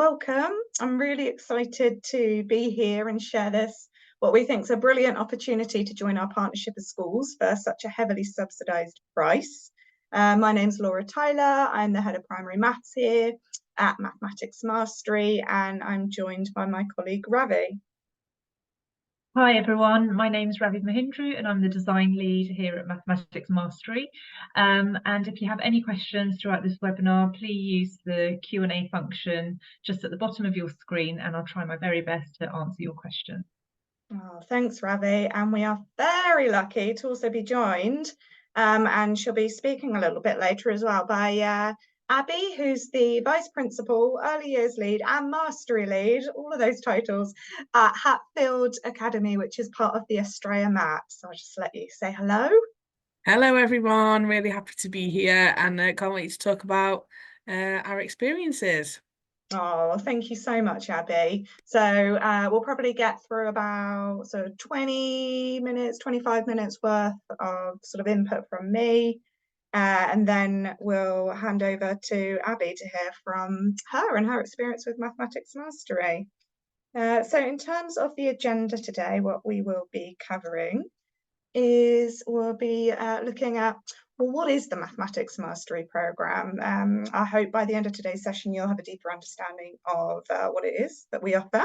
welcome. I'm really excited to be here and share this, what we think is a brilliant opportunity to join our partnership of schools for such a heavily subsidised price. My name's Laura Tyler. I'm the head of primary maths here at Mathematics Mastery, and I'm joined by my colleague Ravi. Hi everyone, my name is Ravi Mahindru and I'm the design lead here at Mathematics Mastery. And if you have any questions throughout this webinar, please use the Q&A function just at the bottom of your screen and I'll try my very best to answer your question. Oh, thanks, Ravi. And we are very lucky to also be joined, and she'll be speaking a little bit later as well, by Abbie, who's the Vice Principal, Early Years Lead and Mastery Lead, all of those titles, at Hatfield Academy, which is part of the Australia Mat. So I'll just let you say hello. Hello everyone, really happy to be here and can't wait to talk about our experiences. Oh, thank you so much, Abbie. So we'll probably get through about 20 minutes, 25 minutes worth of sort of input from me. And then we'll hand over to Abbie to hear from her and her experience with Mathematics Mastery. So in terms of the agenda today, what we will be covering is we'll be looking at, well, what is the Mathematics Mastery Programme? I hope by the end of today's session you'll have a deeper understanding of what it is that we offer,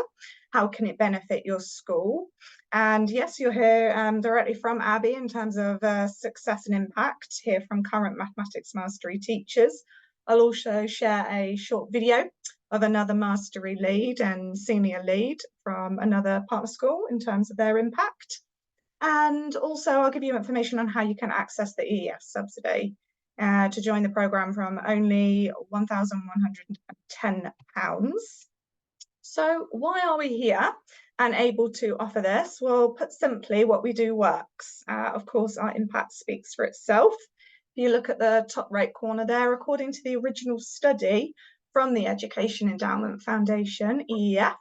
how can it benefit your school, and yes, you'll hear directly from Abbie in terms of success and impact, hear from current Mathematics Mastery teachers. I'll also share a short video of another Mastery lead and senior lead from another partner school in terms of their impact. And also I'll give you information on how you can access the EEF subsidy to join the programme from only £1,110. So why are we here and able to offer this? Well, put simply, what we do works. Of course, our impact speaks for itself. If you look at the top right corner there, according to the original study from the Education Endowment Foundation, EEF,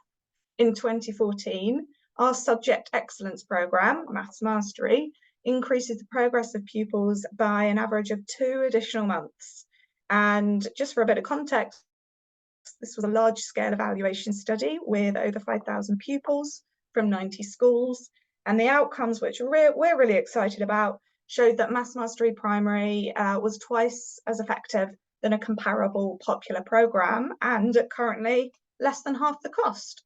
in 2014, our Subject Excellence Programme, Maths Mastery, increases the progress of pupils by an average of 2 additional months. And just for a bit of context, this was a large-scale evaluation study with over 5,000 pupils from 90 schools. And the outcomes, which we're really excited about, showed that Maths Mastery Primary was twice as effective than a comparable popular programme and currently less than half the cost.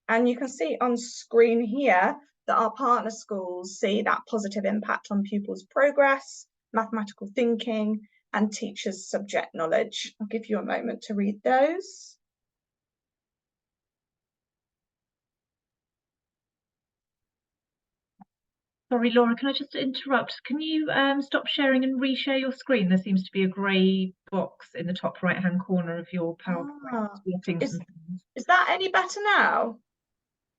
And you can see on screen here that our partner schools see that positive impact on pupils' progress, mathematical thinking, and teachers' subject knowledge. I'll give you a moment to read those. Sorry, Laura, can I just interrupt? Can you stop sharing and reshare your screen? There seems to be a grey box in the top right-hand corner of your PowerPoint. Is that any better now?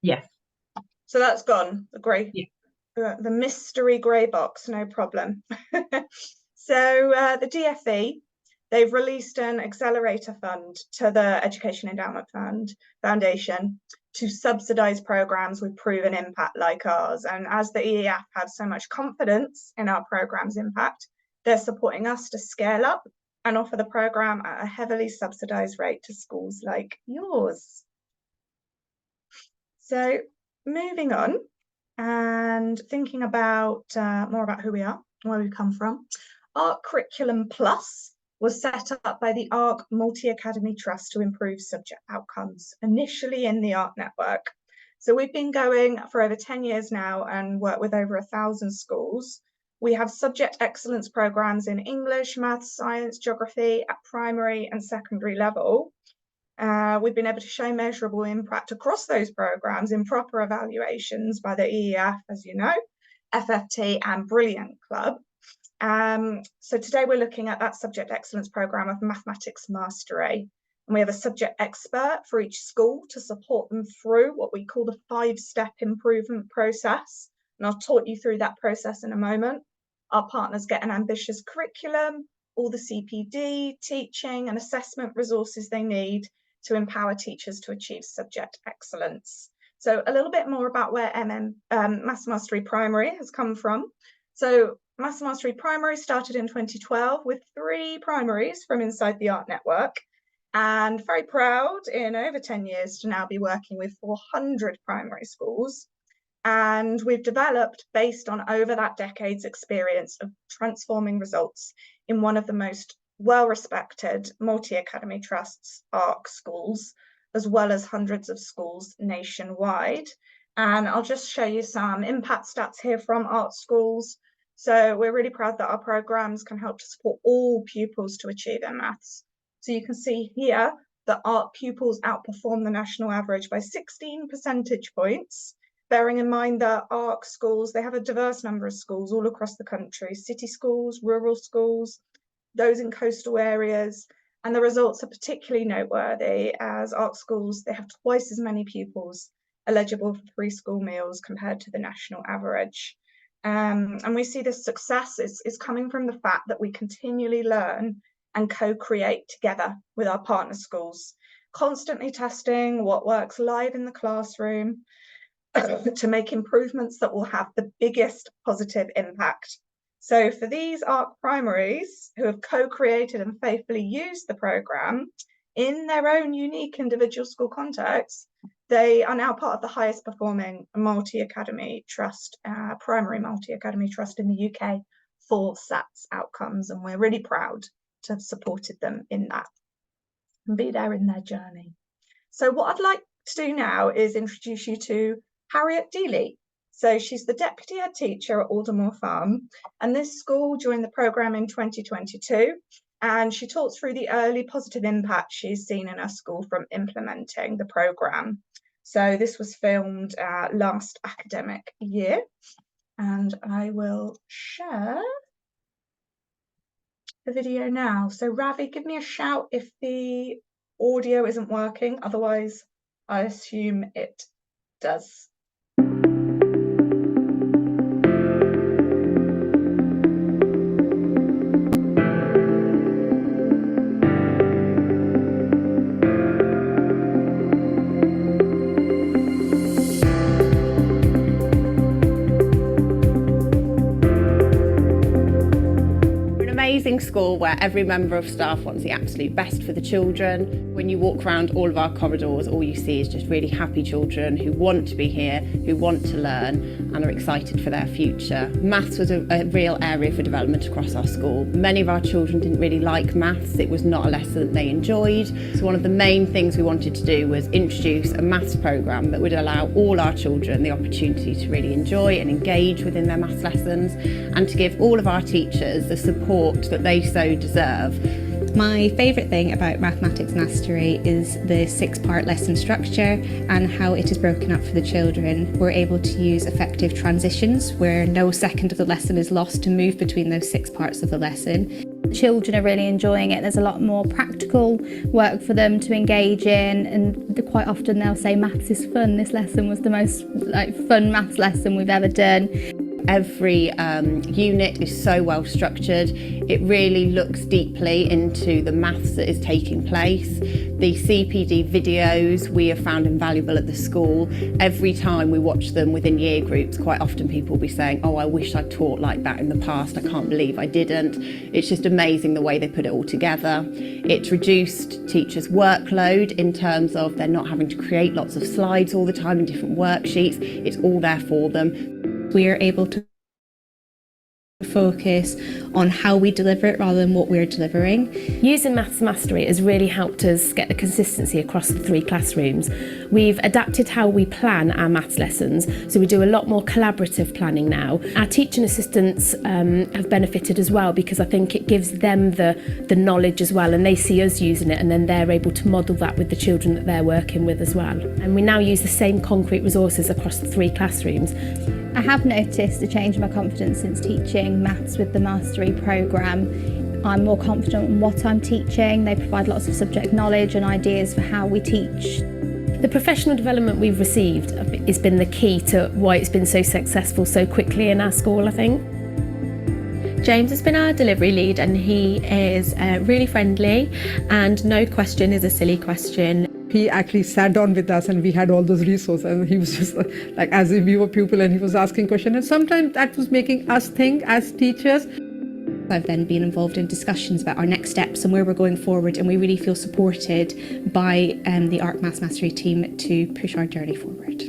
Yes. So that's gone, the grey, yeah. The mystery grey box, no problem. So the DfE, they've released an accelerator fund to the Education Endowment Foundation to subsidise programmes with proven impact like ours. And as the EEF had so much confidence in our programme's impact, they're supporting us to scale up and offer the programme at a heavily subsidised rate to schools like yours. So moving on and thinking about more about who we are, where we've come from. Art Curriculum Plus was set up by the ARC Multi-Academy Trust to improve subject outcomes, initially in the ARC network. So we've been going for over 10 years now and work with over 1,000 schools. We have subject excellence programmes in English, maths, science, geography at primary and secondary level. We've been able to show measurable impact across those programmes in proper evaluations by the EEF, as you know, FFT and Brilliant Club. So today we're looking at that Subject Excellence Programme of Mathematics Mastery. And we have a subject expert for each school to support them through what we call the 5-step improvement process. And I'll talk you through that process in a moment. Our partners get an ambitious curriculum, all the CPD, teaching and assessment resources they need to empower teachers to achieve subject excellence. So a little bit more about where Maths Mastery Primary has come from. So Maths Mastery Primary started in 2012 with 3 primaries from inside the ARC network. and very proud in over 10 years to now be working with 400 primary schools. And we've developed, based on over that decade's experience of transforming results in one of the most well-respected multi-academy trusts, ARC schools, as well as hundreds of schools nationwide. And I'll just show you some impact stats here from ARC schools. So we're really proud that our programs can help to support all pupils to achieve their maths. So you can see here that ARC pupils outperform the national average by 16 percentage points, bearing in mind that ARC schools, they have a diverse number of schools all across the country, city schools, rural schools, those in coastal areas, and the results are particularly noteworthy as ARC schools, they have twice as many pupils eligible for free school meals compared to the national average. And we see this success is coming from the fact that we continually learn and co-create together with our partner schools, constantly testing what works live in the classroom to make improvements that will have the biggest positive impact. So for these ARC primaries who have co-created and faithfully used the programme in their own unique individual school contexts, they are now part of the highest performing multi-academy trust, primary multi-academy trust in the UK for SATS outcomes. And we're really proud to have supported them in that and be there in their journey. So what I'd like to do now is introduce you to Harriet Dealey. So she's the deputy head teacher at Aldermore Farm, and this school joined the programme in 2022, and she talks through the early positive impact she's seen in her school from implementing the programme. So this was filmed last academic year, and I will share the video now. So Ravi, give me a shout if the audio isn't working, otherwise I assume it does. Amazing school where every member of staff wants the absolute best for the children. When you walk around all of our corridors, all you see is just really happy children who want to be here, who want to learn and are excited for their future. Maths was a real area for development across our school. Many of our children didn't really like maths. It was not a lesson that they enjoyed. So one of the main things we wanted to do was introduce a maths programme that would allow all our children the opportunity to really enjoy and engage within their maths lessons, and to give all of our teachers the support that they so deserve. My favourite thing about Mathematics Mastery is the 6-part lesson structure and how it is broken up for the children. We're able to use effective transitions where no second of the lesson is lost to move between those 6 parts of the lesson. Children are really enjoying it. There's a lot more practical work for them to engage in, and quite often they'll say maths is fun. This lesson was the most fun maths lesson we've ever done. Every unit is so well structured. It really looks deeply into the maths that is taking place. The CPD videos we have found invaluable at the school. Every time we watch them within year groups, quite often people will be saying, oh, I wish I'd taught like that in the past. I can't believe I didn't. It's just amazing the way they put it all together. It's reduced teachers' workload in terms of they're not having to create lots of slides all the time and different worksheets. It's all there for them. We are able to focus on how we deliver it rather than what we're delivering. Using Maths Mastery has really helped us get the consistency across the 3 classrooms. We've adapted how we plan our maths lessons, so we do a lot more collaborative planning now. Our teaching assistants have benefited as well, because I think it gives them the knowledge as well, and they see us using it, and then they're able to model that with the children that they're working with as well. And we now use the same concrete resources across the 3 classrooms. I have noticed a change in my confidence since teaching maths with the Mastery programme. I'm more confident in what I'm teaching. They provide lots of subject knowledge and ideas for how we teach. The professional development we've received has been the key to why it's been so successful so quickly in our school, I think. James has been our delivery lead, and he is really friendly, and no question is a silly question. He actually sat down with us and we had all those resources, and he was just like as if we were pupil, and he was asking questions, and sometimes that was making us think as teachers. I've then been involved in discussions about our next steps and where we're going forward, and we really feel supported by the Art Maths Mastery team to push our journey forward.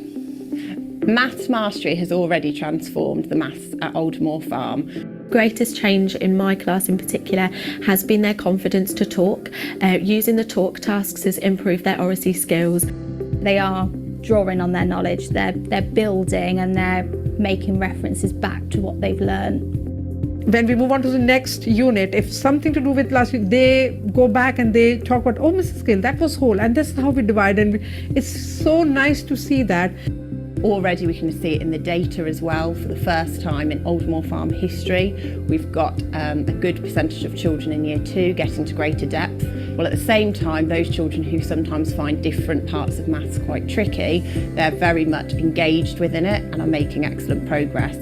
Maths Mastery has already transformed the maths at Aldermore Farm. Greatest change in my class in particular has been their confidence to talk. Using the talk tasks has improved their oracy skills. They are drawing on their knowledge, they're building and they're making references back to what they've learned. When we move on to the next unit, if something to do with last week, they go back and they talk about, oh, Mrs. Gill, that was whole, and this is how we divide. And it's so nice to see that. Already we can see it in the data as well. For the first time in Aldermore Farm history, we've got a good percentage of children in year 2 getting to greater depth. Well, at the same time, those children who sometimes find different parts of maths quite tricky, they're very much engaged within it and are making excellent progress.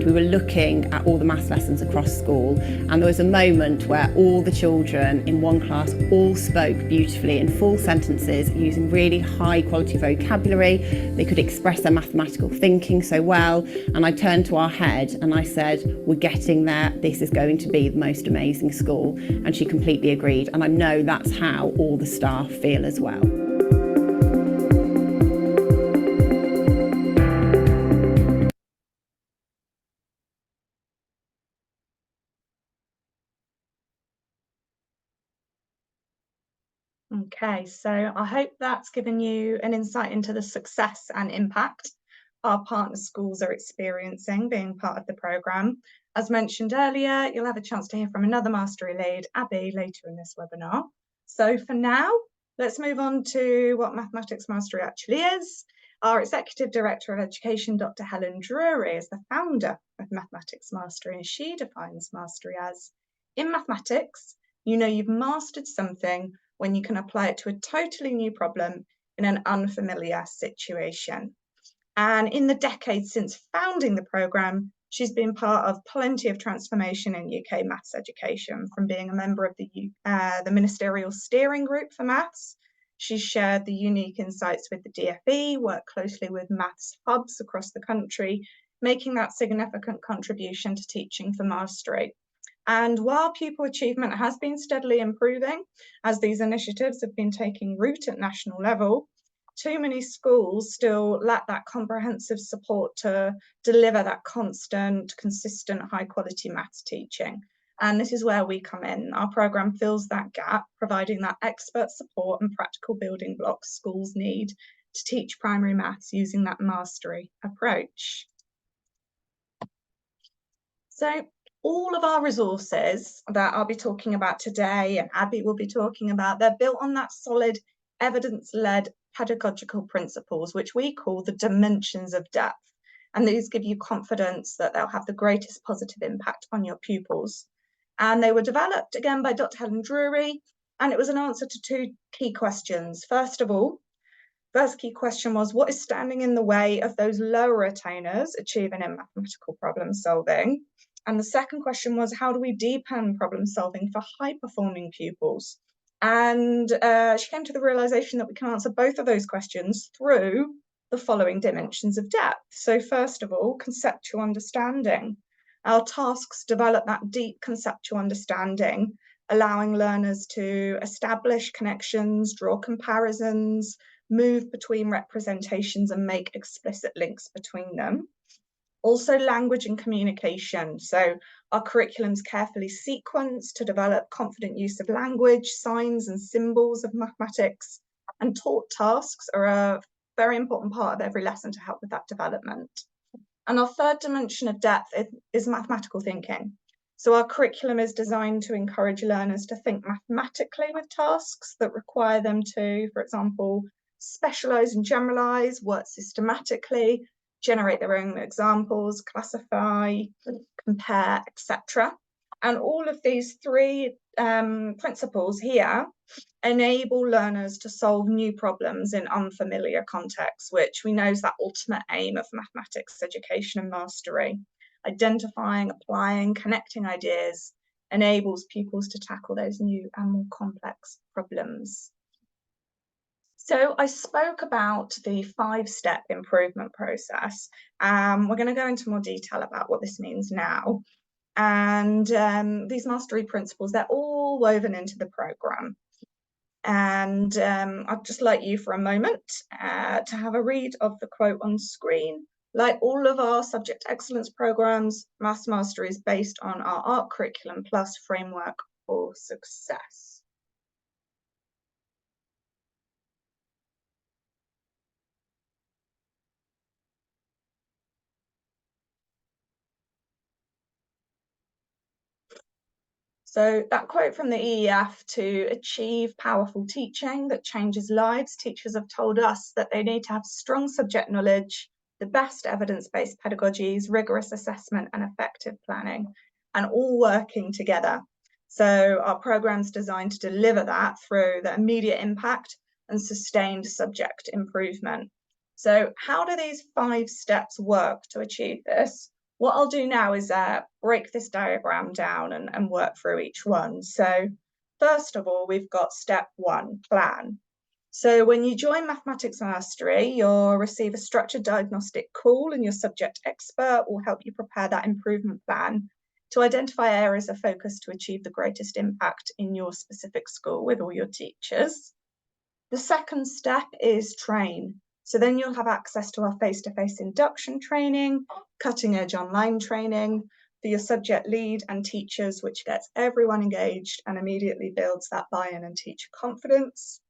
We were looking at all the maths lessons across school, and there was a moment where all the children in one class all spoke beautifully in full sentences using really high quality vocabulary. They could express their mathematical thinking so well, and I turned to our head and I said, we're getting there, this is going to be the most amazing school. And she completely agreed, and I know that's how all the staff feel as well. Okay, so I hope that's given you an insight into the success and impact our partner schools are experiencing being part of the programme. As mentioned earlier, you'll have a chance to hear from another Mastery lead, Abbie, later in this webinar. So for now, let's move on to what Mathematics Mastery actually is. Our Executive Director of Education, Dr. Helen Drury, is the founder of Mathematics Mastery, and she defines mastery as, in mathematics, you know you've mastered something when you can apply it to a totally new problem in an unfamiliar situation. And in the decades since founding the programme, she's been part of plenty of transformation in UK maths education, from being a member of the Ministerial Steering Group for Maths. She's shared the unique insights with the DfE, worked closely with maths hubs across the country, making that significant contribution to teaching for mastery. And while pupil achievement has been steadily improving, as these initiatives have been taking root at national level, too many schools still lack that comprehensive support to deliver that constant, consistent, high quality maths teaching. And this is where we come in. Our programme fills that gap, providing that expert support and practical building blocks schools need to teach primary maths using that mastery approach. So all of our resources that I'll be talking about today, and Abbie will be talking about, they're built on that solid evidence-led pedagogical principles, which we call the dimensions of depth. And these give you confidence that they'll have the greatest positive impact on your pupils. And they were developed again by Dr. Helen Drury, and it was an answer to 2 key questions. First of all, first key question was, what is standing in the way of those lower attainers achieving in mathematical problem solving? And the second question was, how do we deepen problem solving for high performing pupils? And she came to the realization that we can answer both of those questions through the following dimensions of depth. So first of all, conceptual understanding. Our tasks develop that deep conceptual understanding, allowing learners to establish connections, draw comparisons, move between representations and make explicit links between them. Also language and communication. So our curriculum's carefully sequenced to develop confident use of language, signs and symbols of mathematics, and taught tasks are a very important part of every lesson to help with that development. And our third dimension of depth is mathematical thinking. So our curriculum is designed to encourage learners to think mathematically with tasks that require them to, for example, specialise and generalise, work systematically, generate their own examples, classify, compare, etc. And all of these 3 principles here enable learners to solve new problems in unfamiliar contexts, which we know is that ultimate aim of mathematics education and mastery. Identifying, applying, connecting ideas enables pupils to tackle those new and more complex problems. So I spoke about the 5-step improvement process. We're going to go into more detail about what this means now. And these mastery principles, they're all woven into the programme. And I'd just like you for a moment to have a read of the quote on screen. Like all of our subject excellence programmes, Maths Mastery is based on our ARC Curriculum Plus framework for success. So that quote from the EEF: to achieve powerful teaching that changes lives, teachers have told us that they need to have strong subject knowledge, the best evidence-based pedagogies, rigorous assessment and effective planning, and all working together. So our programme's designed to deliver that through the immediate impact and sustained subject improvement. So how do these 5 steps work to achieve this? What I'll do now is break this diagram down and work through each one. So first of all, we've got step 1, plan. So when you join Mathematics Mastery, you'll receive a structured diagnostic call, and your subject expert will help you prepare that improvement plan to identify areas of focus to achieve the greatest impact in your specific school with all your teachers. The second step is train. So then you'll have access to our face-to-face induction training, cutting-edge online training for your subject lead and teachers, which gets everyone engaged and immediately builds that buy-in and teacher confidence.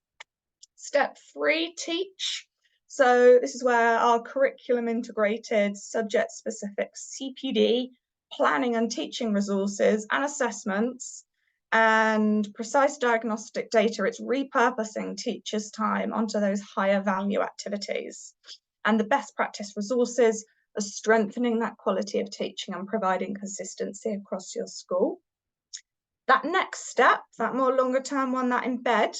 Step 3, teach. So this is where our curriculum integrated subject-specific CPD, planning and teaching resources and assessments, and precise diagnostic data, it's repurposing teachers' time onto those higher value activities. And the best practice resources are strengthening that quality of teaching and providing consistency across your school. That next step, that more longer term one, that embed.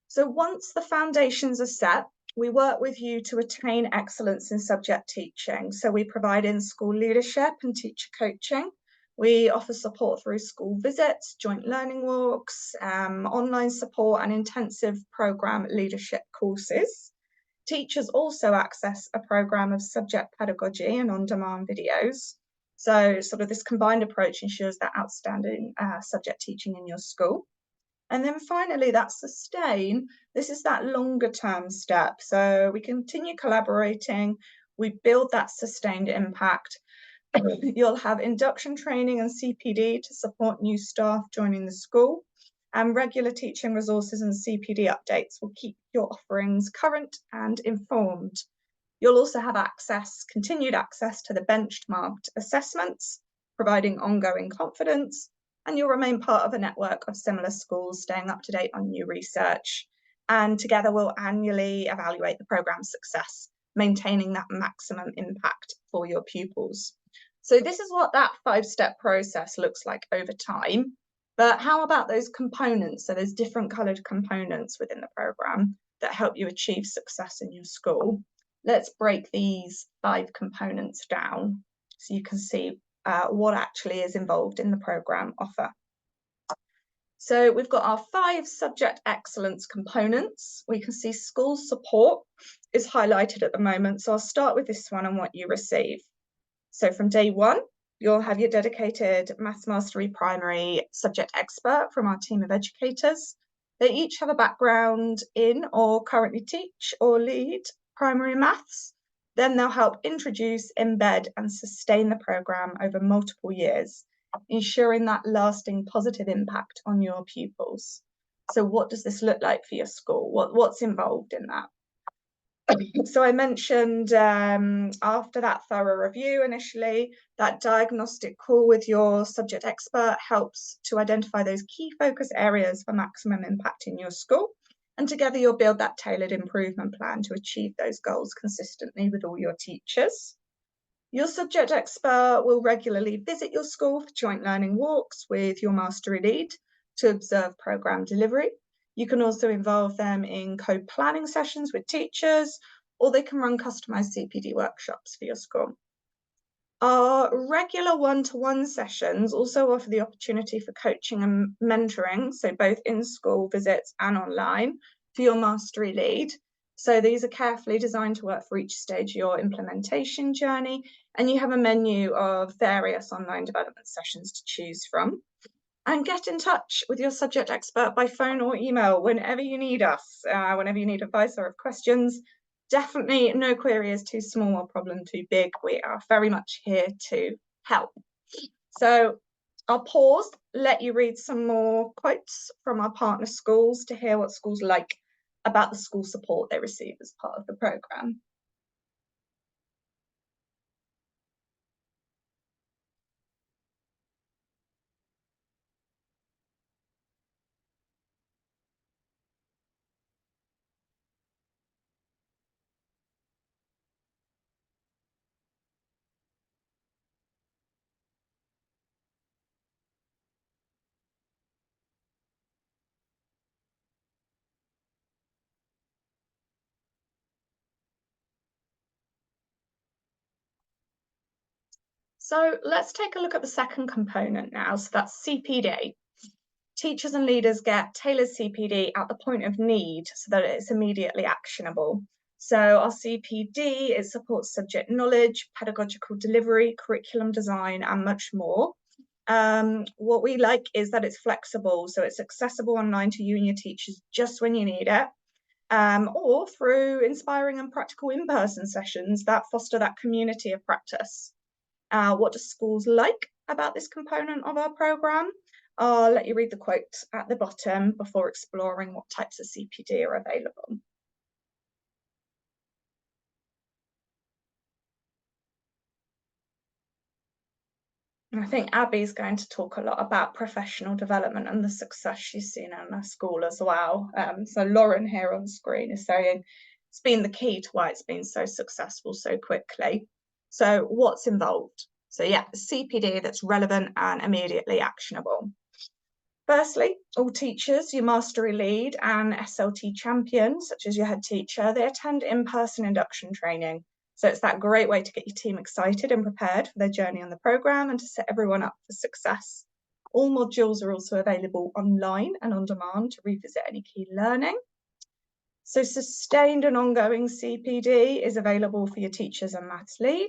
So once the foundations are set, we work with you to attain excellence in subject teaching. So we provide in-school leadership and teacher coaching. We offer support through school visits, joint learning walks, online support and intensive programme leadership courses. Teachers also access a programme of subject pedagogy and on-demand videos. So sort of this combined approach ensures that outstanding subject teaching in your school. And then finally, that sustain. This is that longer term step. So we continue collaborating, we build that sustained impact. You'll have induction training and CPD to support new staff joining the school, and regular teaching resources and CPD updates will keep your offerings current and informed. You'll also have continued access to the benchmarked assessments, providing ongoing confidence, and you'll remain part of a network of similar schools, staying up to date on new research. And together we'll annually evaluate the programme's success, maintaining that maximum impact for your pupils. So this is what that 5-step process looks like over time. But how about those components? So there's different coloured components within the programme that help you achieve success in your school. Let's break these 5 components down so you can see what actually is involved in the programme offer. So we've got our 5 subject excellence components. We can see school support is highlighted at the moment. So I'll start with this one and what you receive. So from day 1, you'll have your dedicated Maths Mastery primary subject expert from our team of educators. They each have a background in or currently teach or lead primary maths. Then they'll help introduce, embed and sustain the programme over multiple years, ensuring that lasting positive impact on your pupils. So what does this look like for your school? What's involved in that? So I mentioned after that thorough review initially, that diagnostic call with your subject expert helps to identify those key focus areas for maximum impact in your school. And together you'll build that tailored improvement plan to achieve those goals consistently with all your teachers. Your subject expert will regularly visit your school for joint learning walks with your mastery lead to observe programme delivery. You can also involve them in co-planning sessions with teachers, or they can run customised CPD workshops for your school. Our regular one-to-one sessions also offer the opportunity for coaching and mentoring, so both in-school visits and online, for your mastery lead. So these are carefully designed to work for each stage of your implementation journey, and you have a menu of various online development sessions to choose from. And get in touch with your subject expert by phone or email whenever you need us, whenever you need advice or have questions. Definitely no query is too small or problem too big. We are very much here to help. So I'll pause, let you read some more quotes from our partner schools to hear what schools like about the school support they receive as part of the programme. So let's take a look at the second component now. So that's CPD. Teachers and leaders get tailored CPD at the point of need so that it's immediately actionable. So our CPD, it supports subject knowledge, pedagogical delivery, curriculum design, and much more. What we like is that it's flexible, so it's accessible online to you and your teachers just when you need it, or through inspiring and practical in-person sessions that foster that community of practice. What do schools like about this component of our programme? I'll let you read the quote at the bottom before exploring what types of CPD are available. I think Abbie's going to talk a lot about professional development and the success she's seen in her school as well. So Lauren here on screen is saying it's been the key to why it's been so successful so quickly. So what's involved? So yeah, CPD that's relevant and immediately actionable. Firstly, all teachers, your mastery lead and SLT champion, such as your head teacher, they attend in-person induction training. So it's that great way to get your team excited and prepared for their journey on the programme and to set everyone up for success. All modules are also available online and on demand to revisit any key learning. So sustained and ongoing CPD is available for your teachers and maths lead.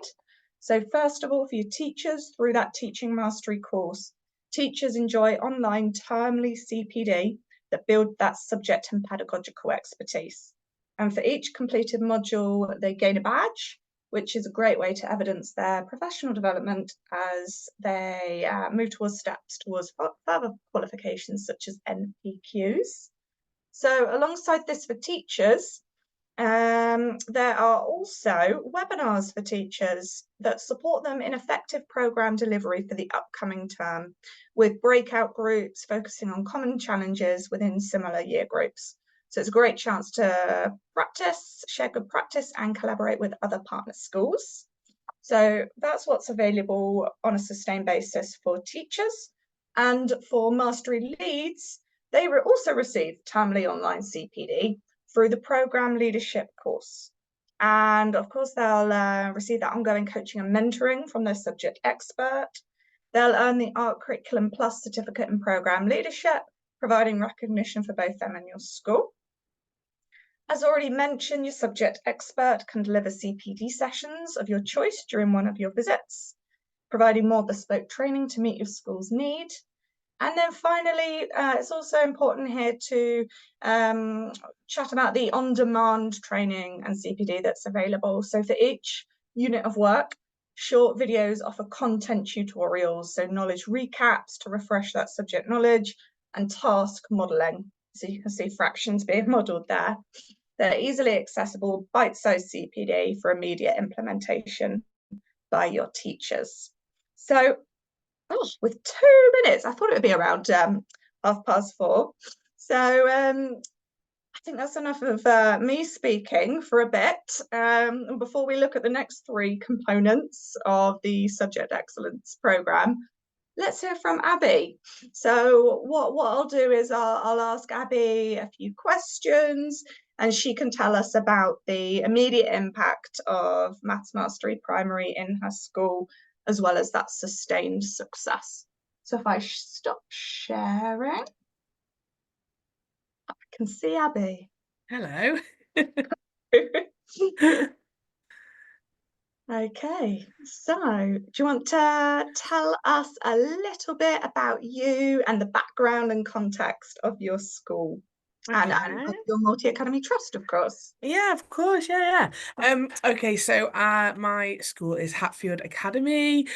So first of all, for your teachers, through that teaching mastery course, teachers enjoy online termly CPD that build that subject and pedagogical expertise. And for each completed module, they gain a badge, which is a great way to evidence their professional development as they move towards steps towards further qualifications such as NPQs. So alongside this for teachers, there are also webinars for teachers that support them in effective programme delivery for the upcoming term, with breakout groups focusing on common challenges within similar year groups. So it's a great chance to practice, share good practice, and collaborate with other partner schools. So that's what's available on a sustained basis for teachers. And for mastery leads, they also receive termly online CPD through the programme leadership course. And of course, they'll receive that ongoing coaching and mentoring from their subject expert. They'll earn the ARC Curriculum Plus certificate in programme leadership, providing recognition for both them and your school. As already mentioned, your subject expert can deliver CPD sessions of your choice during one of your visits, providing more bespoke training to meet your school's need. And then finally, it's also important here to chat about the on-demand training and CPD that's available. So for each unit of work, short videos offer content tutorials, so knowledge recaps to refresh that subject knowledge, and task modelling. So you can see fractions being modelled there. They're easily accessible, bite-sized CPD for immediate implementation by your teachers. So, with 2 minutes, I thought it would be around 4:30. So I think that's enough of me speaking for a bit. Before we look at the next 3 components of the Subject Excellence programme, let's hear from Abbie. So what I'll do is I'll ask Abbie a few questions and she can tell us about the immediate impact of Maths Mastery Primary in her school, as well as that sustained success. So if I stop sharing, I can see Abbie. Hello. Okay, so do you want to tell us a little bit about you and the background and context of your school and of your multi-academy trust, of course? Yeah, of course. Yeah. Okay, so my school is Hatfield Academy.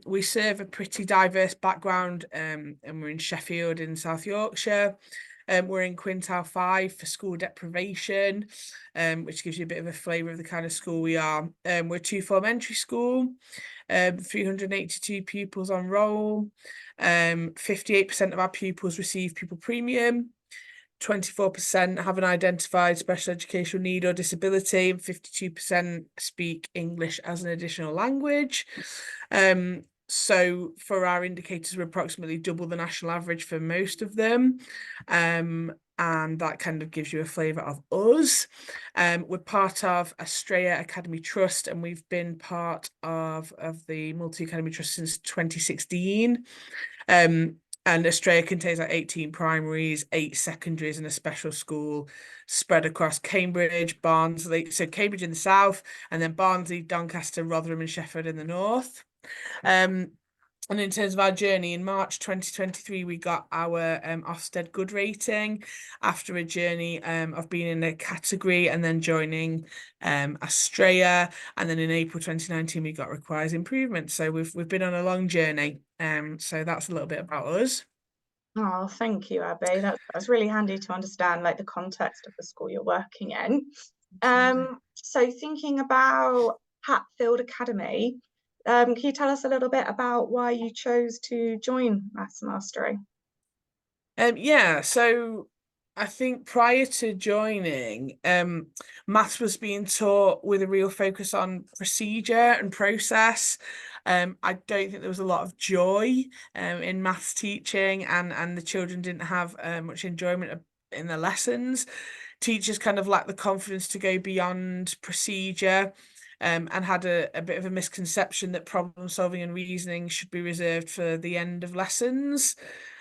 We serve a pretty diverse background, and we're in Sheffield in South Yorkshire. We're in quintile 5 for school deprivation, which gives you a bit of a flavour of the kind of school we are. We're a 2-form entry school, 382 pupils on roll. 58% of our pupils receive pupil premium. 24% have an identified special educational need or disability, and 52% speak English as an additional language. So for our indicators, we're approximately double the national average for most of them. And that kind of gives you a flavour of us. We're part of Australia Academy Trust, and we've been part of the Multi-Academy Trust since 2016. And Australia contains like 18 primaries, 8 secondaries, and a special school spread across Cambridge, Barnsley, so Cambridge in the south, and then Barnsley, Doncaster, Rotherham, and Sheffield in the north. And in terms of our journey, in March 2023, we got our Ofsted Good rating after a journey of being in a category and then joining Australia. And then in April 2019, we got Requires Improvement. So we've been on a long journey. So that's a little bit about us. Oh, thank you, Abbie. That's really handy to understand, like, the context of the school you're working in. So thinking about Hatfield Academy, can you tell us a little bit about why you chose to join Maths Mastery? Yeah, so I think prior to joining, maths was being taught with a real focus on procedure and process. I don't think there was a lot of joy in maths teaching, and the children didn't have much enjoyment in the lessons. Teachers kind of lacked the confidence to go beyond procedure. And had a bit of a misconception that problem solving and reasoning should be reserved for the end of lessons,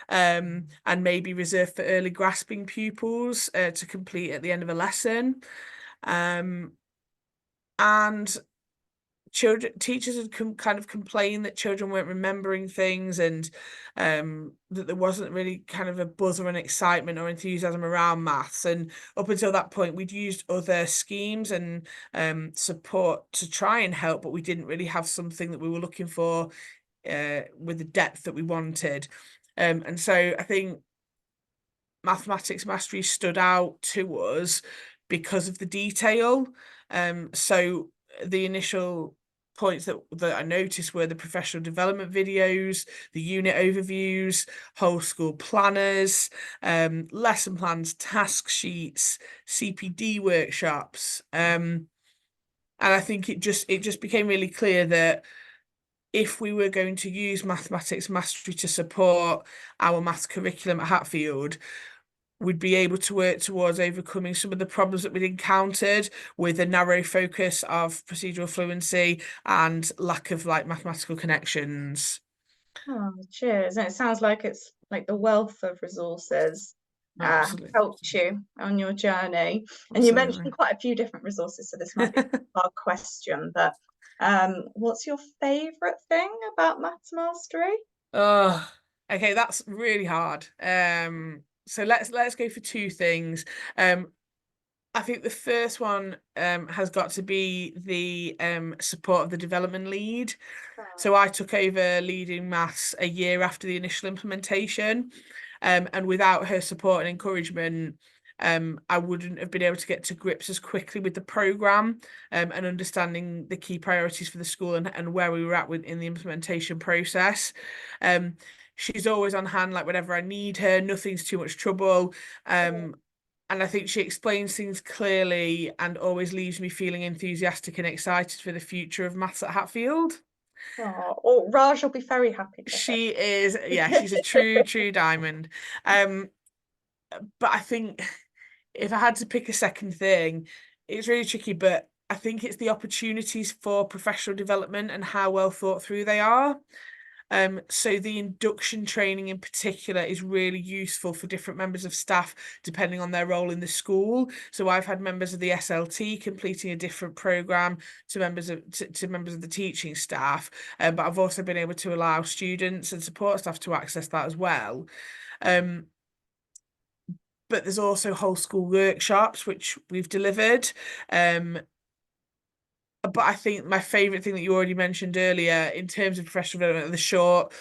and maybe reserved for early grasping pupils to complete at the end of a lesson. And teachers had kind of complained that children weren't remembering things, and that there wasn't really kind of a buzz or an excitement or enthusiasm around maths. And up until that point, we'd used other schemes and support to try and help, but we didn't really have something that we were looking for with the depth that we wanted. And so I think Mathematics Mastery stood out to us because of the detail. So the initial points that I noticed were the professional development videos, the unit overviews, whole school planners, lesson plans, task sheets, CPD workshops. And I think it just became really clear that if we were going to use Mathematics Mastery to support our maths curriculum at Hatfield, we'd be able to work towards overcoming some of the problems that we'd encountered with a narrow focus of procedural fluency and lack of like mathematical connections. Oh, cheers. And it sounds like it's like the wealth of resources helped you on your journey. And you mentioned quite a few different resources, so this might be a hard question, but what's your favourite thing about Maths Mastery? Oh, okay, that's really hard. So let's go for 2 things. I think the first one has got to be the support of the development lead. So I took over leading maths a year after the initial implementation, and without her support and encouragement, I wouldn't have been able to get to grips as quickly with the programme, and understanding the key priorities for the school and where we were at in the implementation process. She's always on hand, like whenever I need her, nothing's too much trouble. And I think she explains things clearly and always leaves me feeling enthusiastic and excited for the future of maths at Hatfield. Oh, Raj will be very happy. She is, yeah, she's a true diamond. But I think if I had to pick a second thing, it's really tricky, but I think it's the opportunities for professional development and how well thought through they are. So the induction training in particular is really useful for different members of staff depending on their role in the school. So I've had members of the SLT completing a different programme to members of the teaching staff, but I've also been able to allow students and support staff to access that as well. But there's also whole school workshops which we've delivered. But I think my favourite thing that you already mentioned earlier in terms of professional development are the short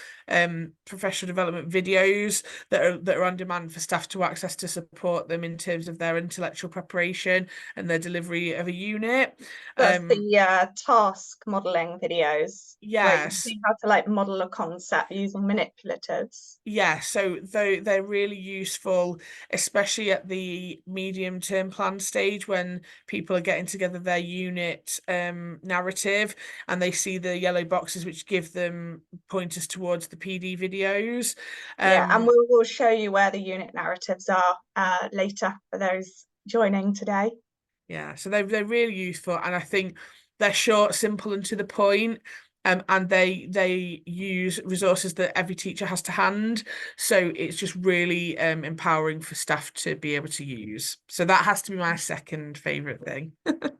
professional development videos that are on demand for staff to access to support them in terms of their intellectual preparation and their delivery of a unit. That's the task modelling videos. Yes. Where you see how to like model a concept using manipulatives. Yeah, so they're really useful, especially at the medium-term plan stage when people are getting together their unit narrative and they see the yellow boxes which give them pointers towards the PD videos. Yeah, and we'll show you where the unit narratives are later for those joining today. Yeah, so they're really useful, and I think they're short, simple, and to the point. And they use resources that every teacher has to hand, so it's just really empowering for staff to be able to use. So that has to be my second favourite thing.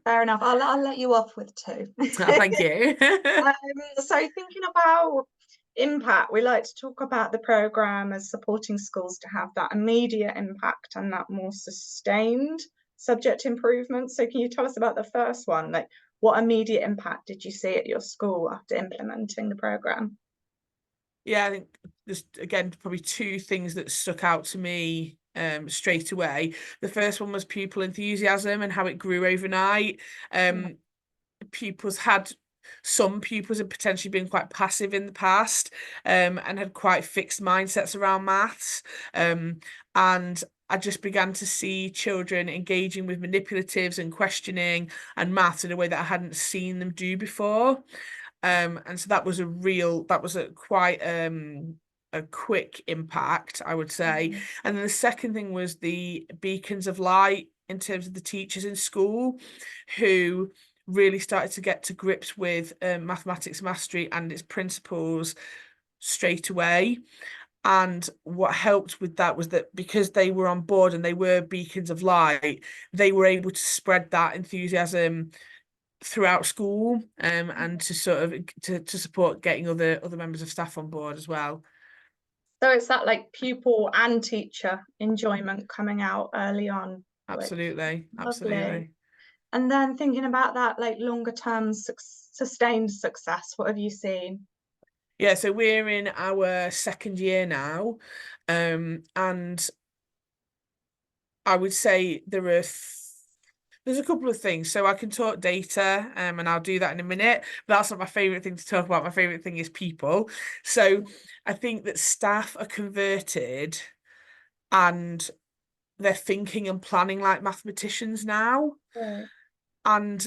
Fair enough. I'll let you off with two. Oh, thank you. So thinking about impact, we like to talk about the programme as supporting schools to have that immediate impact and that more sustained subject improvement. So can you tell us about the first one? Like, what immediate impact did you see at your school after implementing the programme? Yeah, I think there's, again, probably two things that stuck out to me straight away. The first one was pupil enthusiasm and how it grew overnight. Some pupils had potentially been quite passive in the past and had quite fixed mindsets around maths. And I just began to see children engaging with manipulatives and questioning and maths in a way that I hadn't seen them do before. And so that was quite a quick impact, I would say. And then the second thing was the beacons of light in terms of the teachers in school who really started to get to grips with mathematics mastery and its principles straight away. And what helped with that was that because they were on board and they were beacons of light, they were able to spread that enthusiasm throughout school and to sort of to support getting other members of staff on board as well. So it's that like pupil and teacher enjoyment coming out early on. Absolutely. Lovely. And then thinking about that like longer term sustained success, what have you seen? Yeah, so we're in our second year now, and I would say there's a couple of things. So I can talk data, and I'll do that in a minute, but that's not my favourite thing to talk about. My favourite thing is people. So I think that staff are converted and they're thinking and planning like mathematicians now. Right. And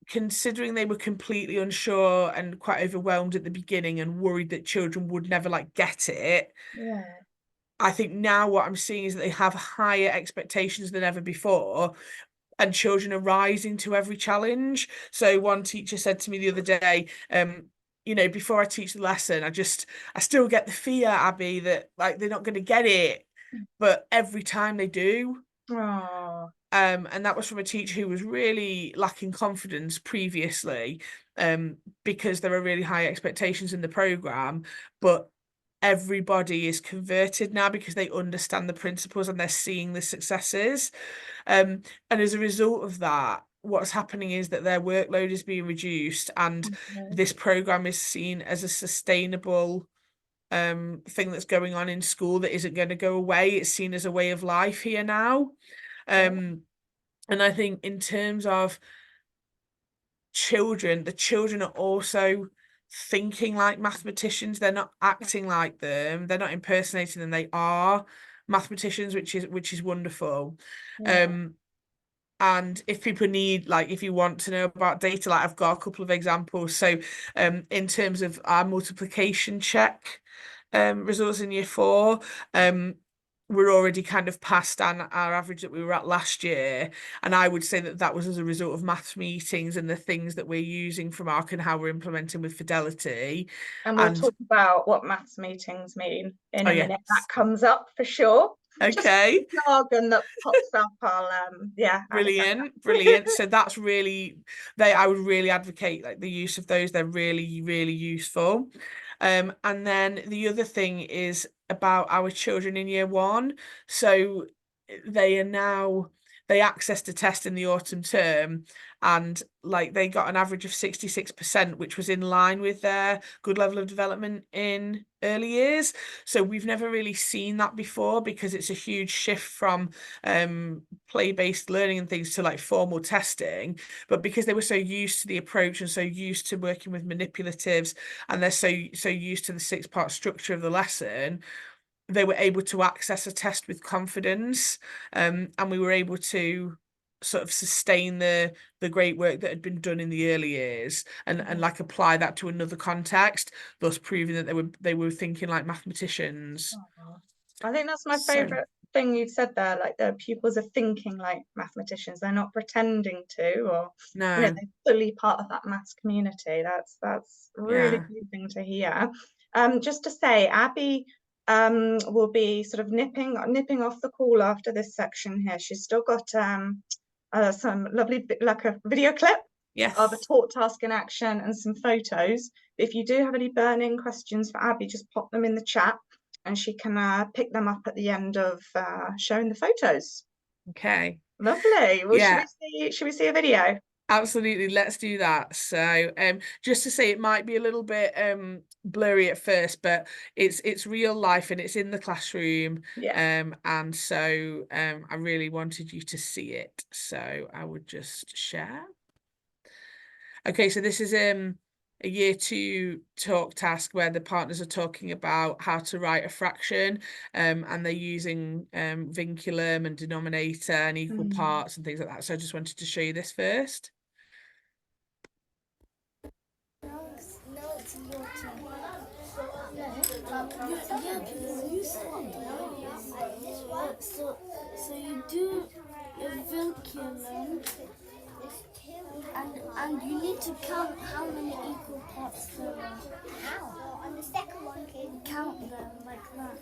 considering they were completely unsure and quite overwhelmed at the beginning and worried that children would never like get it, I think now what I'm seeing is that they have higher expectations than ever before and children are rising to every challenge. So one teacher said to me the other day, you know, before I teach the lesson, I still get the fear, Abbie, that like they're not going to get it, but every time they do. And that was from a teacher who was really lacking confidence previously, because there are really high expectations in the programme, but everybody is converted now because they understand the principles and they're seeing the successes. And as a result of that, what's happening is that their workload is being reduced and this programme is seen as a sustainable thing that's going on in school that isn't going to go away. It's seen as a way of life here now. And I think in terms of children, the children are also thinking like mathematicians. They're not acting like them. They're not impersonating them. They are mathematicians, which is wonderful. And if people need, like, if you want to know about data, like I've got a couple of examples. So in terms of our multiplication check results in year 4, we're already kind of past our average that we were at last year. And I would say that that was as a result of maths meetings and the things that we're using from ARC and how we're implementing with Fidelity. And we'll talk about what maths meetings mean in a minute. Yes. That comes up for sure. Okay. Just jargon that pops up. I'll Brilliant. So that's really, I would really advocate like the use of those. They're really, really useful. And then the other thing is about our children in year 1. So they accessed a test in the autumn term, and like they got an average of 66%, which was in line with their good level of development in early years. So we've never really seen that before, because it's a huge shift from play-based learning and things to like formal testing. But because they were so used to the approach and so used to working with manipulatives, and they're so used to the 6-part structure of the lesson, they were able to access a test with confidence, and we were able to sort of sustain the great work that had been done in the early years and like apply that to another context, thus proving that they were thinking like mathematicians. I think that's my favorite thing you've said there, like the pupils are thinking like mathematicians. They're not pretending to, or no, they're fully part of that maths community. That's really pleasing to hear. Just to say, Abbie will be sort of nipping off the call after this section here. She's still got some lovely, like a video clip of a taught task in action and some photos. If you do have any burning questions for Abbie, just pop them in the chat and she can pick them up at the end of showing the photos. Okay. Lovely. Well, should we see a video? Absolutely, let's do that. So just to say, it might be a little bit blurry at first, but it's real life and it's in the classroom. And so I really wanted you to see it, so I would just share. Okay, so this is a year 2 talk task where the partners are talking about how to write a fraction, and they're using vinculum and denominator and equal parts and things like that. So I just wanted to show you this first. So you do a vinculum, and you need to count how many equal parts there are. How? On the second one, count them like that.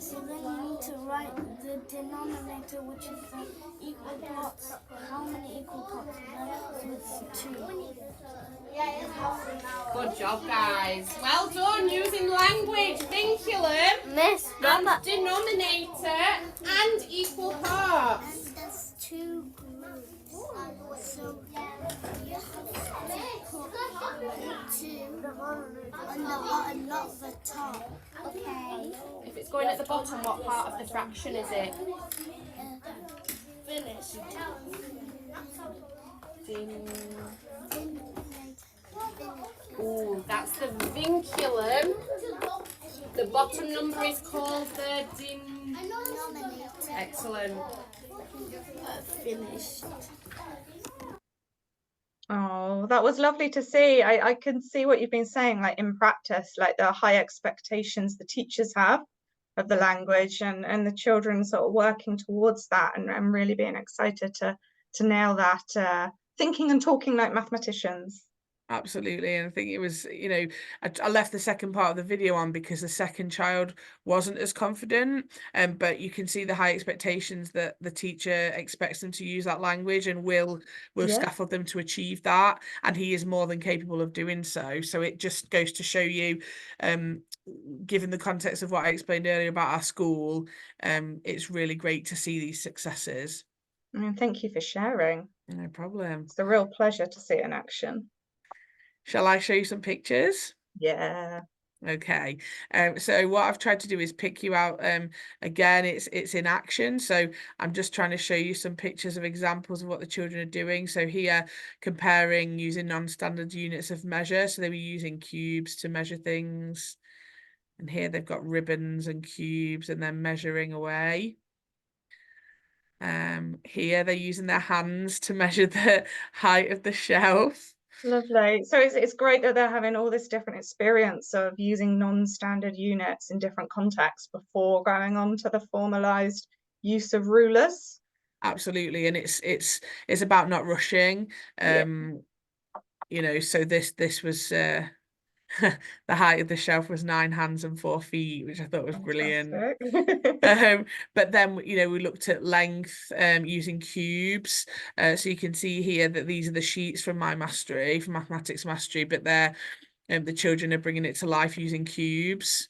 So then you need to write the denominator, which is the equal parts. How many equal parts are there? So it's 2. Good job, guys. Well done using language, vinculum, Miss, and denominator, and equal parts. And there's 2 groups. So you have to put 2 on the bottom, not the top. Okay. If it's going at the bottom, what part of the fraction is it? Finished. Ooh, that's the vinculum. The bottom number is called the Denominator. Excellent. Finished. Oh, that was lovely to see. I can see what you've been saying, like in practice, like the high expectations the teachers have of the language, and the children sort of working towards that and really being excited to nail that, thinking and talking like mathematicians. Absolutely. And I think it was, you know, I left the second part of the video on because the second child wasn't as confident, but you can see the high expectations that the teacher expects them to use that language and will scaffold them to achieve that, and he is more than capable of doing so. So it just goes to show you, given the context of what I explained earlier about our school, it's really great to see these successes. Thank you for sharing. No problem. It's a real pleasure to see it in action. Shall I show you some pictures? Yeah. Okay. So what I've tried to do is pick you out. Again, it's in action. So I'm just trying to show you some pictures of examples of what the children are doing. So here, comparing using non-standard units of measure. So they were using cubes to measure things. And here they've got ribbons and cubes and they're measuring away. Here they're using their hands to measure the height of the shelf. Lovely. So it's great that they're having all this different experience of using non-standard units in different contexts before going on to the formalized use of rulers. Absolutely, and it's about not rushing. You know, so this was the height of the shelf was 9 hands and 4 feet, which I thought was brilliant. But then, you know, we looked at length using cubes. So you can see here that these are the sheets from my mastery, from mathematics mastery, but they're the children are bringing it to life using cubes.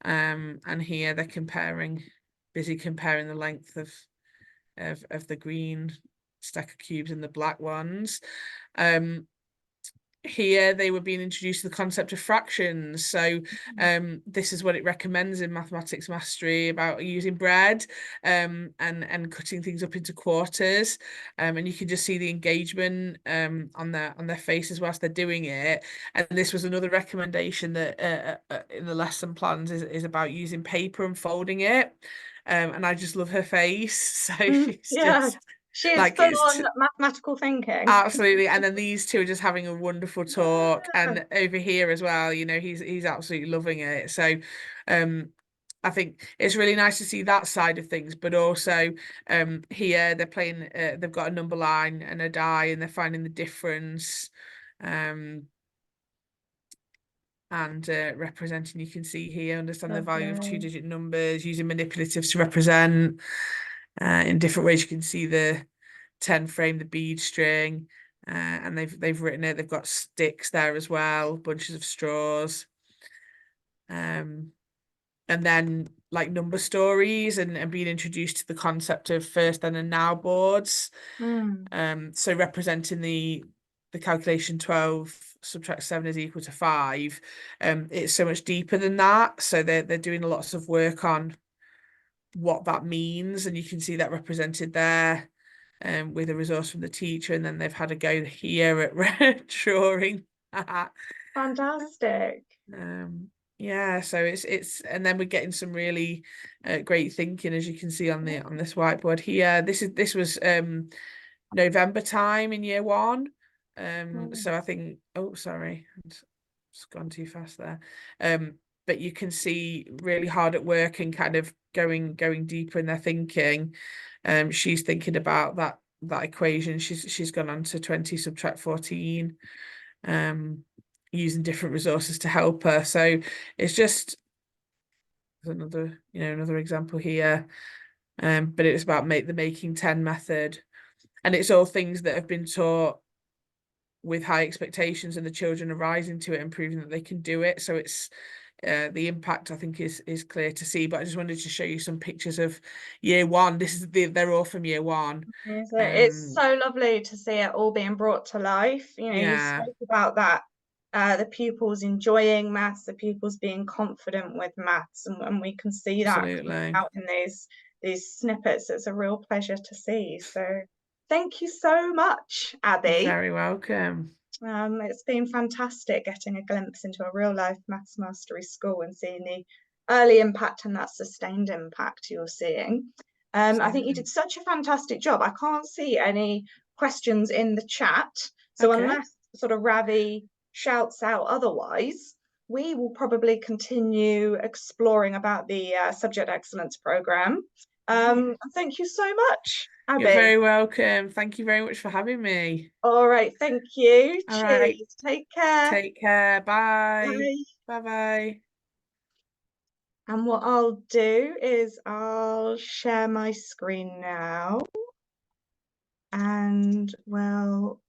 And here they're busy comparing the length of the green stack of cubes and the black ones. Here they were being introduced to the concept of fractions. So this is what it recommends in mathematics mastery about using bread and cutting things up into quarters. And you can just see the engagement on their faces whilst they're doing it. And this was another recommendation that in the lesson plans is about using paper and folding it. And I just love her face. So she's just she is like, full on mathematical thinking. Absolutely. And then these two are just having a wonderful talk. And over here as well, you know, he's absolutely loving it. So I think it's really nice to see that side of things, but also here they're playing, they've got a number line and a die, and they're finding the difference. And representing, you can see here, understand the value of 2-digit numbers, using manipulatives to represent in different ways. You can see the 10 frame, the bead string, and they've written it. They've got sticks there as well, bunches of straws, and then like number stories and being introduced to the concept of first, then, and now boards. So representing the calculation 12 subtract 7 is equal to 5. It's so much deeper than that. So they're doing lots of work on what that means, and you can see that represented there. With a resource from the teacher, and then they've had a go here at drawing. Fantastic. Yeah, so it's and then we're getting some really great thinking, as you can see on this whiteboard here. This was November time in year 1. So I think, oh sorry, I've just gone too fast there. But you can see really hard at work and kind of going deeper in their thinking. She's thinking about that equation. She's gone on to 20 subtract 14, using different resources to help her. So it's just another example here. But it's about the making 10 method, and it's all things that have been taught with high expectations, and the children are rising to it and proving that they can do it. So it's the impact, I think, is clear to see. But I just wanted to show you some pictures of year 1. They're all from year 1. It's so lovely to see it all being brought to life. You know, you spoke about that, the pupils enjoying maths, the pupils being confident with maths, and we can see that out in these snippets. It's a real pleasure to see. So thank you so much, Abbie. You're very welcome. It's been fantastic getting a glimpse into a real life maths mastery school and seeing the early impact and that sustained impact you're seeing. I think you did such a fantastic job. I can't see any questions in the chat. So unless sort of Ravi shouts out otherwise, we will probably continue exploring about the Subject Excellence Programme. Thank you so much, Abbie. You're very welcome. Thank you very much for having me. All right, thank you. All Cheers. right. Take care. Take care. Bye. Bye. Bye-bye. And what I'll do is I'll share my screen now, and we'll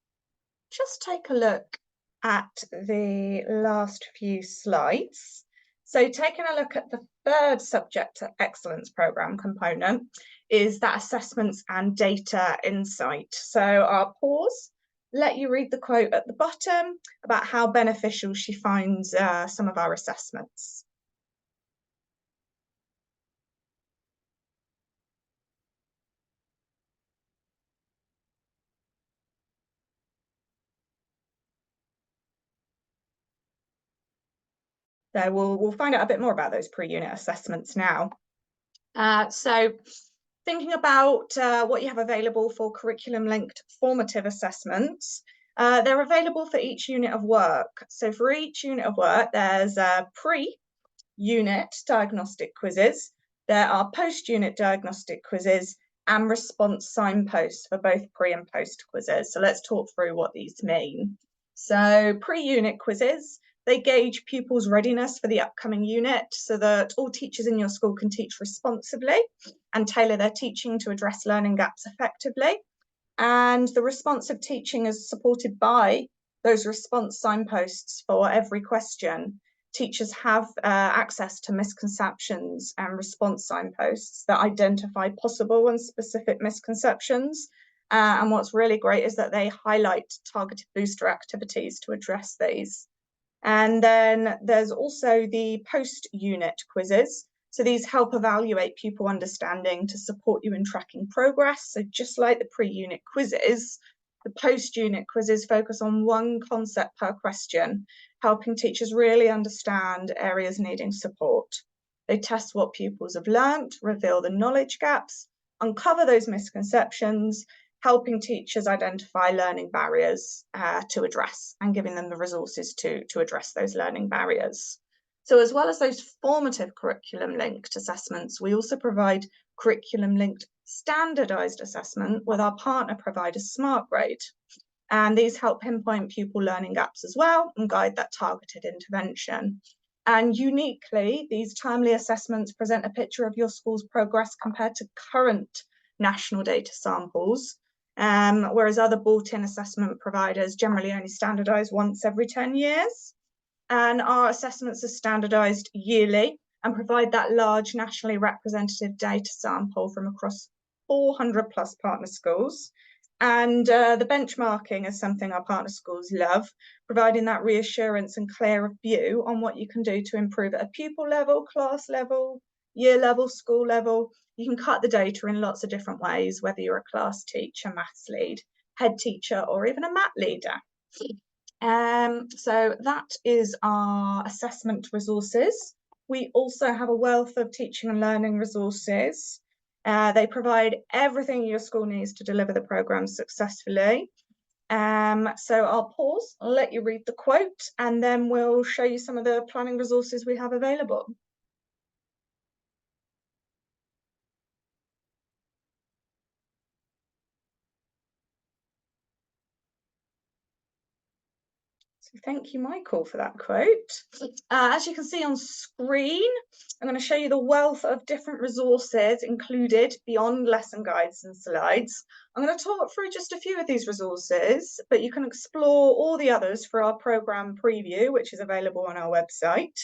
just take a look at the last few slides. So taking a look at the third Subject Excellence Programme component is that assessments and data insight. So I'll pause, let you read the quote at the bottom about how beneficial she finds some of our assessments. So we'll find out a bit more about those pre-unit assessments now. So thinking about what you have available for curriculum-linked formative assessments, They're available for each unit of work. So for each unit of work, there's pre-unit diagnostic quizzes, there are post-unit diagnostic quizzes, and response signposts for both pre and post quizzes. So let's talk through what these mean. So pre-unit quizzes, they gauge pupils' readiness for the upcoming unit so that all teachers in your school can teach responsibly and tailor their teaching to address learning gaps effectively. And the responsive teaching is supported by those response signposts for every question. Teachers have access to misconceptions and response signposts that identify possible and specific misconceptions. And what's really great is that they highlight targeted booster activities to address these. And then there's also the post-unit quizzes. So these help evaluate pupil understanding to support you in tracking progress. So just like the pre-unit quizzes, the post-unit quizzes focus on one concept per question, helping teachers really understand areas needing support. They test what pupils have learnt, reveal the knowledge gaps, uncover those misconceptions, helping teachers identify learning barriers to address and giving them the resources to address those learning barriers. So as well as those formative curriculum-linked assessments, we also provide curriculum-linked standardised assessment with our partner provider SmartGrade. And these help pinpoint pupil learning gaps as well and guide that targeted intervention. And uniquely, these timely assessments present a picture of your school's progress compared to current national data samples, whereas other bought-in assessment providers generally only standardise once every 10 years. And our assessments are standardised yearly and provide that large nationally representative data sample from across 400 plus partner schools. And the benchmarking is something our partner schools love, providing that reassurance and clear view on what you can do to improve at a pupil level, class level, year level, school level. You can cut the data in lots of different ways, whether you're a class teacher, maths lead, head teacher, or even a math leader. So that is our assessment resources. We also have a wealth of teaching and learning resources. They provide everything your school needs to deliver the programme successfully. So I'll pause, I'll let you read the quote, and then we'll show you some of the planning resources we have available. So thank you, Michael, for that quote. As you can see on screen, I'm going to show you the wealth of different resources included beyond lesson guides and slides. I'm going to talk through just a few of these resources, but you can explore all the others for our programme preview, which is available on our website.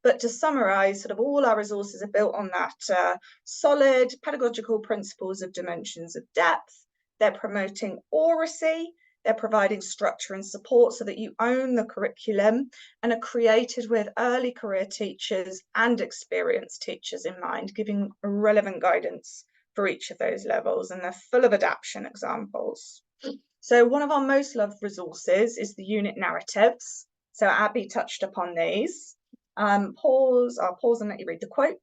But to summarise, sort of all our resources are built on that solid pedagogical principles of dimensions of depth. They're promoting oracy. They're providing structure and support so that you own the curriculum and are created with early career teachers and experienced teachers in mind, giving relevant guidance for each of those levels, and they're full of adaptation examples. So one of our most loved resources is the unit narratives. So Abbie touched upon these. I'll pause and let you read the quote.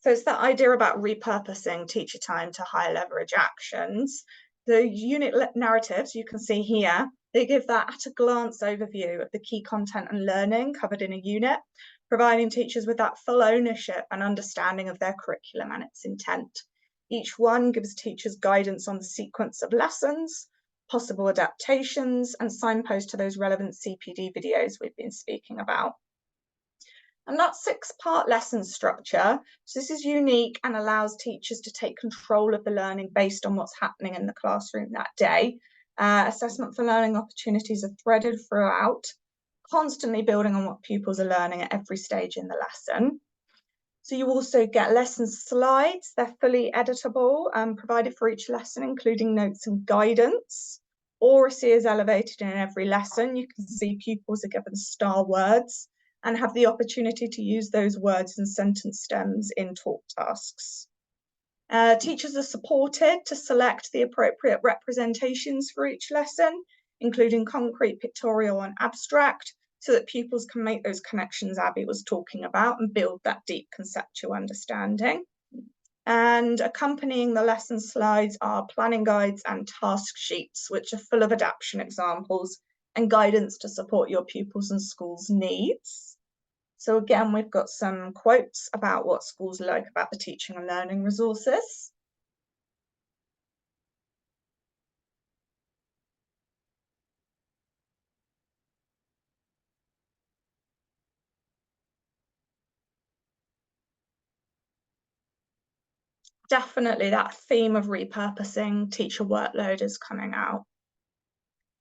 So it's that idea about repurposing teacher time to higher leverage actions. The unit narratives you can see here, they give that at a glance overview of the key content and learning covered in a unit, providing teachers with that full ownership and understanding of their curriculum and its intent. Each one gives teachers guidance on the sequence of lessons, possible adaptations, and signposts to those relevant CPD videos we've been speaking about. And that 6-part lesson structure, so this is unique and allows teachers to take control of the learning based on what's happening in the classroom that day. Assessment for learning opportunities are threaded throughout, constantly building on what pupils are learning at every stage in the lesson. So you also get lesson slides. They're fully editable and provided for each lesson, including notes and guidance. Oracy is elevated in every lesson. You can see pupils are given star words and have the opportunity to use those words and sentence stems in talk tasks. Teachers are supported to select the appropriate representations for each lesson, including concrete, pictorial, and abstract, so that pupils can make those connections Abbie was talking about and build that deep conceptual understanding. And accompanying the lesson slides are planning guides and task sheets, which are full of adaptation examples and guidance to support your pupils and schools' needs. So again, we've got some quotes about what schools like about the teaching and learning resources. Definitely that theme of repurposing teacher workload is coming out.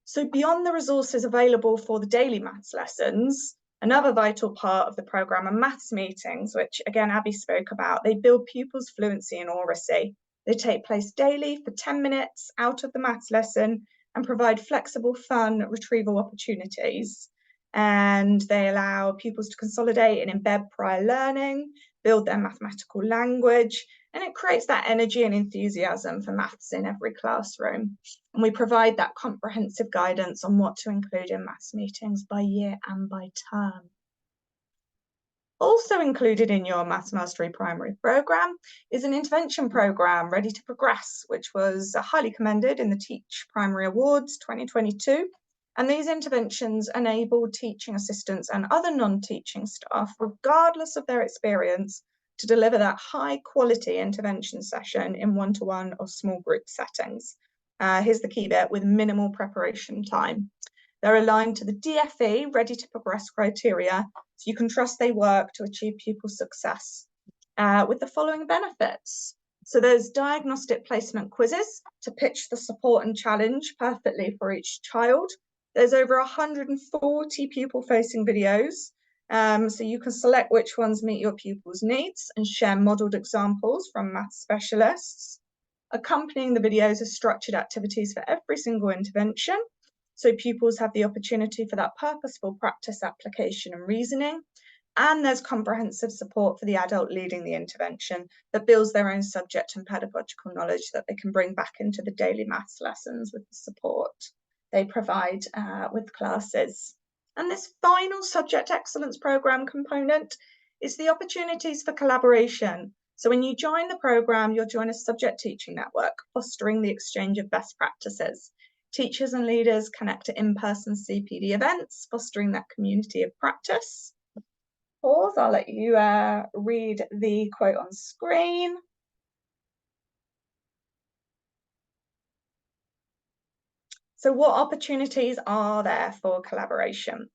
So beyond the resources available for the daily maths lessons, another vital part of the programme are maths meetings, which again Abbie spoke about. They build pupils' fluency and oracy. They take place daily for 10 minutes out of the maths lesson and provide flexible, fun retrieval opportunities. And they allow pupils to consolidate and embed prior learning, build their mathematical language, and it creates that energy and enthusiasm for maths in every classroom. And we provide that comprehensive guidance on what to include in maths meetings by year and by term. Also included in your Maths Mastery Primary programme is an intervention programme, Ready to Progress, which was highly commended in the Teach Primary Awards 2022. And these interventions enable teaching assistants and other non-teaching staff, regardless of their experience, to deliver that high quality intervention session in one-to-one or small group settings. Here's the key bit: with minimal preparation time. They're aligned to the DfE Ready to Progress criteria, so you can trust they work to achieve pupil success with the following benefits. So there's diagnostic placement quizzes to pitch the support and challenge perfectly for each child. There's over 140 pupil-facing videos, so you can select which ones meet your pupils' needs and share modelled examples from maths specialists. Accompanying the videos are structured activities for every single intervention, so pupils have the opportunity for that purposeful practice, application and reasoning. And there's comprehensive support for the adult leading the intervention that builds their own subject and pedagogical knowledge that they can bring back into the daily maths lessons with the support they provide with classes. And this final subject excellence programme component is the opportunities for collaboration. So when you join the programme, you'll join a subject teaching network, fostering the exchange of best practices. Teachers and leaders connect at in-person CPD events, fostering that community of practice. Pause, I'll let you read the quote on screen. So what opportunities are there for collaboration?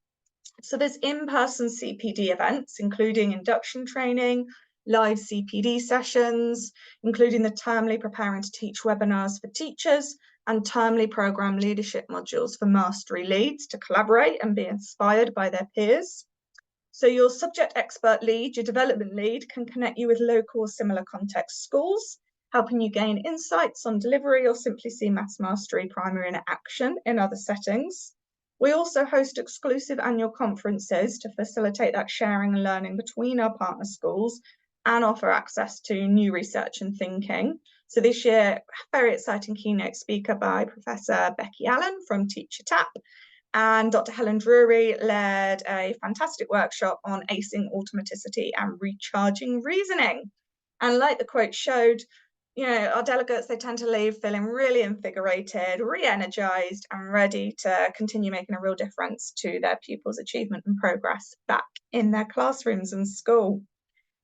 So there's in-person CPD events, including induction training, live CPD sessions, including the termly Preparing to Teach webinars for teachers and termly programme leadership modules for mastery leads to collaborate and be inspired by their peers. So your subject expert lead, your development lead, can connect you with local or similar context schools, helping you gain insights on delivery or simply see Maths Mastery Primary in action in other settings. We also host exclusive annual conferences to facilitate that sharing and learning between our partner schools and offer access to new research and thinking. So this year, very exciting keynote speaker by Professor Becky Allen from Teacher Tap, and Dr. Helen Drury led a fantastic workshop on acing automaticity and recharging reasoning. And like the quote showed, you know, our delegates, they tend to leave feeling really invigorated, re-energized and ready to continue making a real difference to their pupils' achievement and progress back in their classrooms and school.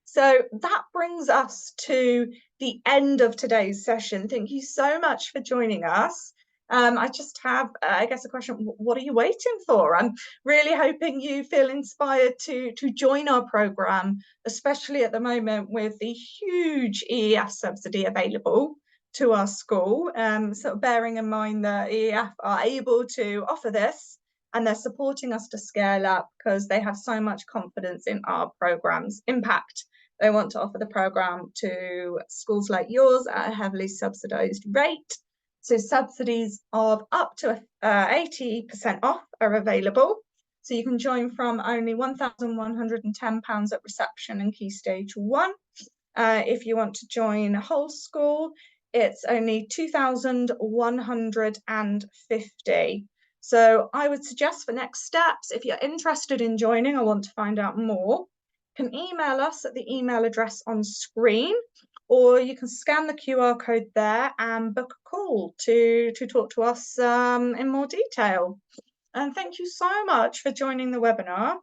So that brings us to the end of today's session. Thank you so much for joining us. I just have, I guess, a question. What are you waiting for? I'm really hoping you feel inspired to join our programme, especially at the moment with the huge EEF subsidy available to our school. So bearing in mind that EEF are able to offer this, and they're supporting us to scale up because they have so much confidence in our programme's impact. They want to offer the programme to schools like yours at a heavily subsidised rate. So subsidies of up to 80% off are available. So you can join from only £1,110 at reception and Key Stage 1. If you want to join whole school, it's only £2,150. So I would suggest for next steps, if you're interested in joining or want to find out more, can email us at the email address on screen, or you can scan the QR code there and book a call to talk to us in more detail. And thank you so much for joining the webinar.